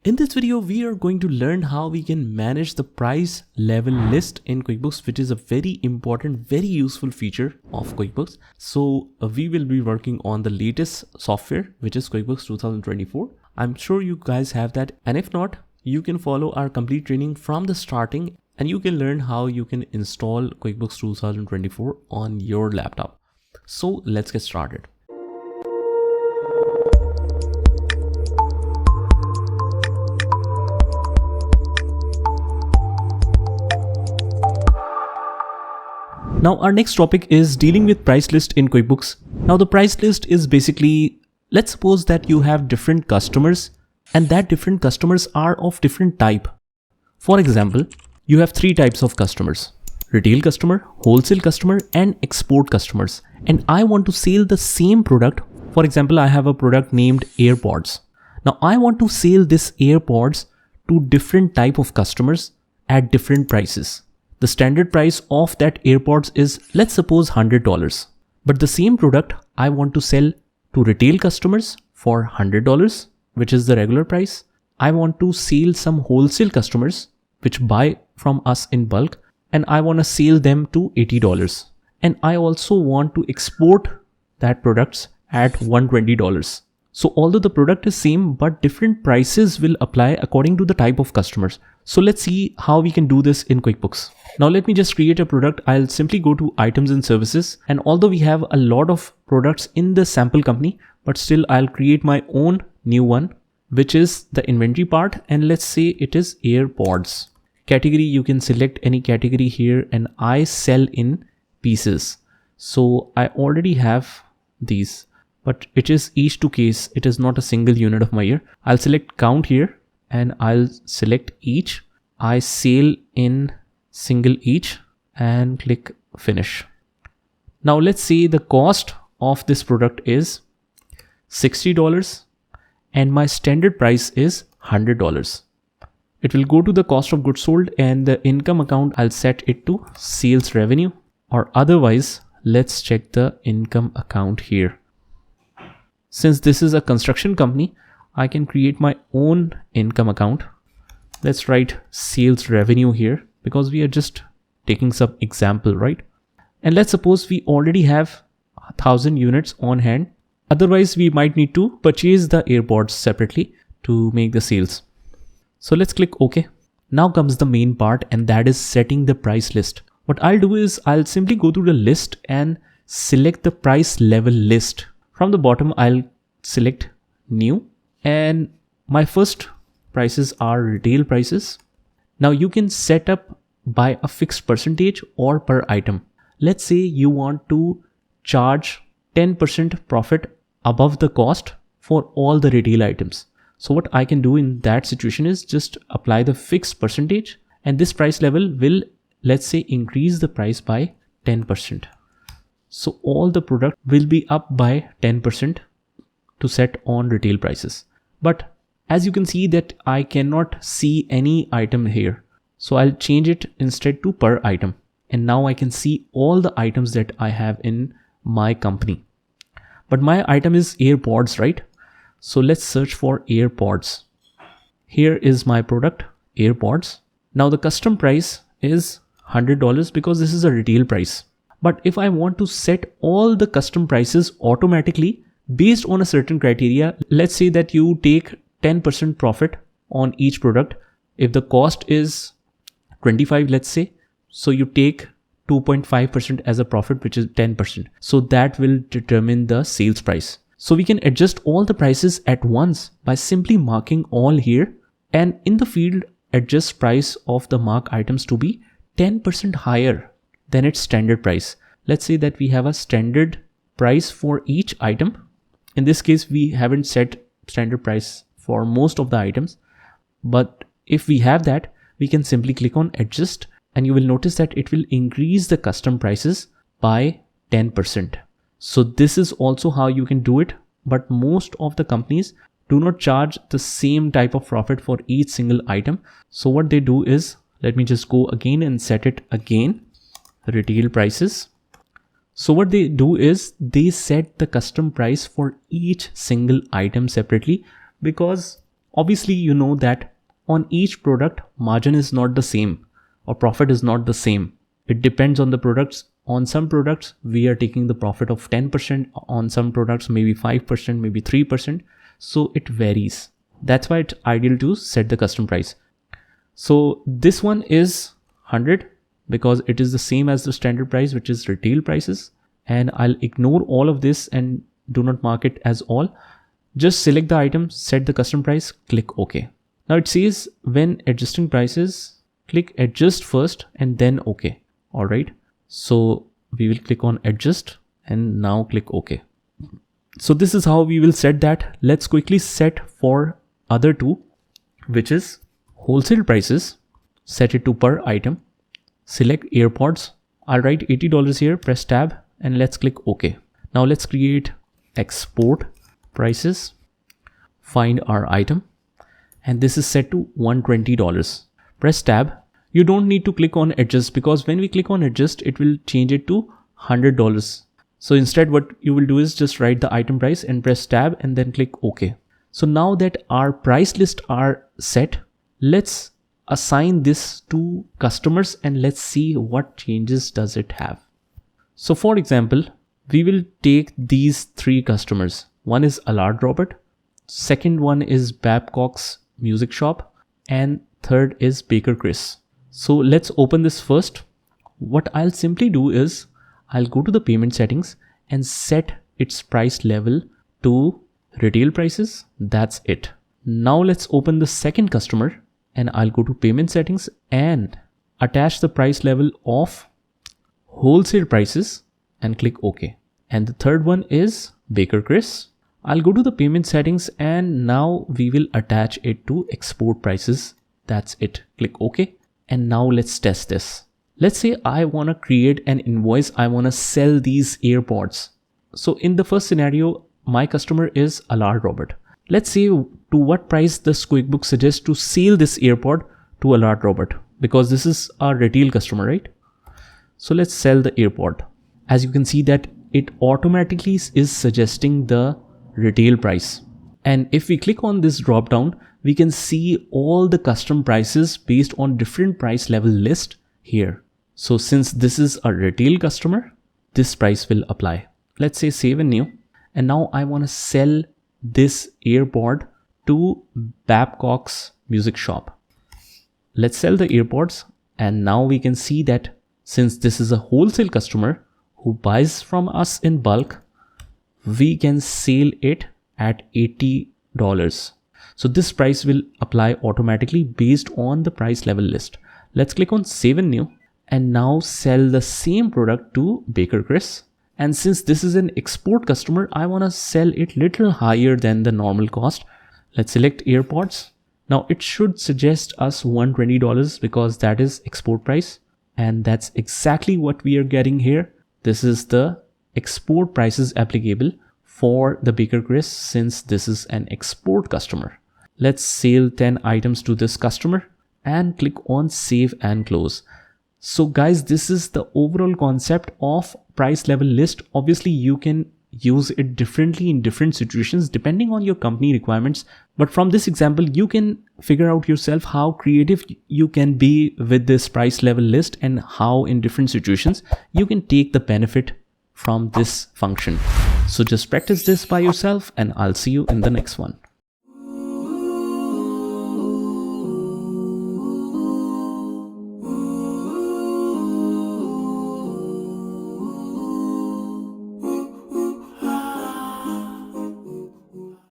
In this video, we are going to learn how we can manage the price level list in QuickBooks, which is a very important, very useful feature of QuickBooks. So we will be working on the latest software, which is QuickBooks 2024. I'm sure you guys have that. And if not, you can follow our complete training from the starting and you can learn how you can install QuickBooks 2024 on your laptop. So let's get started. Now our next topic is dealing with price list in QuickBooks. Now the price list is basically, let's suppose that you have different customers and that different customers are of different type. For example, you have three types of customers: retail customer, wholesale customer, and export customers. And I want to sell the same product. For example, I have a product named AirPods. Now I want to sell this AirPods to different type of customers at different prices. The standard price of that AirPods is, let's suppose, $100. But the same product I want to sell to retail customers for $100, which is the regular price. I want to sell some wholesale customers which buy from us in bulk, and I want to sell them to $80. And I also want to export that products at $120. So although the product is same, but different prices will apply according to the type of customers. So let's see how we can do this in QuickBooks. Now let me just create a product. I'll simply go to items and services. And although we have a lot of products in the sample company, but still I'll create my own new one, which is the inventory part. And let's say it is AirPods. Category, you can select any category here, and I sell in pieces. So I already have these, but it is each to case. It is not a single unit of my year. I'll select count here and I'll select each. I sell in single each and click finish. Now let's say the cost of this product is $60 and my standard price is $100. It will go to the cost of goods sold, and the income account, I'll set it to sales revenue, or otherwise let's check the income account here. Since this is a construction company, I can create my own income account. Let's write sales revenue here because we are just taking some example, right? And let's suppose we already have 1,000 units on hand. Otherwise, we might need to purchase the AirPods separately to make the sales. So let's click OK. Now comes the main part, and that is setting the price list. What I'll do is I'll simply go to the list and select the price level list. From the bottom, I'll select new, and my first prices are retail prices. Now you can set up by a fixed percentage or per item. Let's say you want to charge 10% profit above the cost for all the retail items. So what I can do in that situation is just apply the fixed percentage, and this price level will, let's say, increase the price by 10%. So all the product will be up by 10% to set on retail prices. But as you can see that I cannot see any item here. So I'll change it instead to per item. And now I can see all the items that I have in my company. But my item is AirPods, right? So let's search for AirPods. Here is my product, AirPods. Now the custom price is $100 because this is a retail price. But if I want to set all the custom prices automatically based on a certain criteria, let's say that you take 10% profit on each product. If the cost is 25, let's say, so you take 2.5% as a profit, which is 10%. So that will determine the sales price. So we can adjust all the prices at once by simply marking all here, and in the field adjust price of the mark items to be 10% higher than its standard price. Let's say that we have a standard price for each item. In this case, we haven't set standard price for most of the items, but if we have that, we can simply click on adjust, and you will notice that it will increase the custom prices by 10%. So this is also how you can do it, but most of the companies do not charge the same type of profit for each single item. So what they do is, let me just go again and set it again, retail prices. So what they do is they set the custom price for each single item separately, because obviously you know that on each product margin is not the same or profit is not the same. It depends on the products. On some products we are taking the profit of 10%, on some products maybe 5%, maybe 3%. So it varies. That's why it's ideal to set the custom price. So this one is 100 because it is the same as the standard price, which is retail prices. And I'll ignore all of this and do not mark it as all. Just select the item, set the custom price, click OK. Now it says when adjusting prices, click adjust first and then OK. All right. So we will click on adjust and now click OK. So this is how we will set that. Let's quickly set for other two, which is wholesale prices. Set it to per item. Select AirPods. I'll write $80 here, press tab and let's click OK. Now let's create export prices. Find our item and this is set to $120. Press tab. You don't need to click on adjust because when we click on adjust, it will change it to $100. So instead what you will do is just write the item price and press tab and then click OK. So now that our price list are set, let's assign this to customers and let's see what changes does it have. So for example, we will take these three customers. One is Allard Robert, second one is Babcock's Music Shop, and third is Baker Chris. So let's open this first. What I'll simply do is I'll go to the payment settings and set its price level to retail prices. That's it. Now let's open the second customer and I'll go to payment settings and attach the price level of wholesale prices and click OK. And the third one is Baker Chris. I'll go to the payment settings and now we will attach it to export prices. That's it. Click OK. And now let's test this. Let's say I want to create an invoice. I want to sell these AirPods. So in the first scenario, my customer is Allard Robert. Let's say to what price this QuickBooks suggests to sell this AirPod to Allard Robert, because this is our retail customer, right? So let's sell the AirPod. As you can see that it automatically is suggesting the retail price. And if we click on this drop down, we can see all the custom prices based on different price level list here. So since this is a retail customer, this price will apply. Let's say save and new. And now I want to sell this AirPod to Babcock's Music Shop. Let's sell the AirPods. And now we can see that since this is a wholesale customer who buys from us in bulk, we can sell it at $80. So this price will apply automatically based on the price level list. Let's click on save and new and now sell the same product to Baker Chris. And since this is an export customer, I want to sell it little higher than the normal cost. Let's select AirPods. Now it should suggest us $120 because that is export price. And that's exactly what we are getting here. This is the export prices applicable for the Baker Chris since this is an export customer. Let's sell 10 items to this customer and click on save and close. So guys, this is the overall concept of price level list. Obviously you can use it differently in different situations depending on your company requirements. But from this example, you can figure out yourself how creative you can be with this price level list and how in different situations you can take the benefit from this function. So just practice this by yourself and I'll see you in the next one.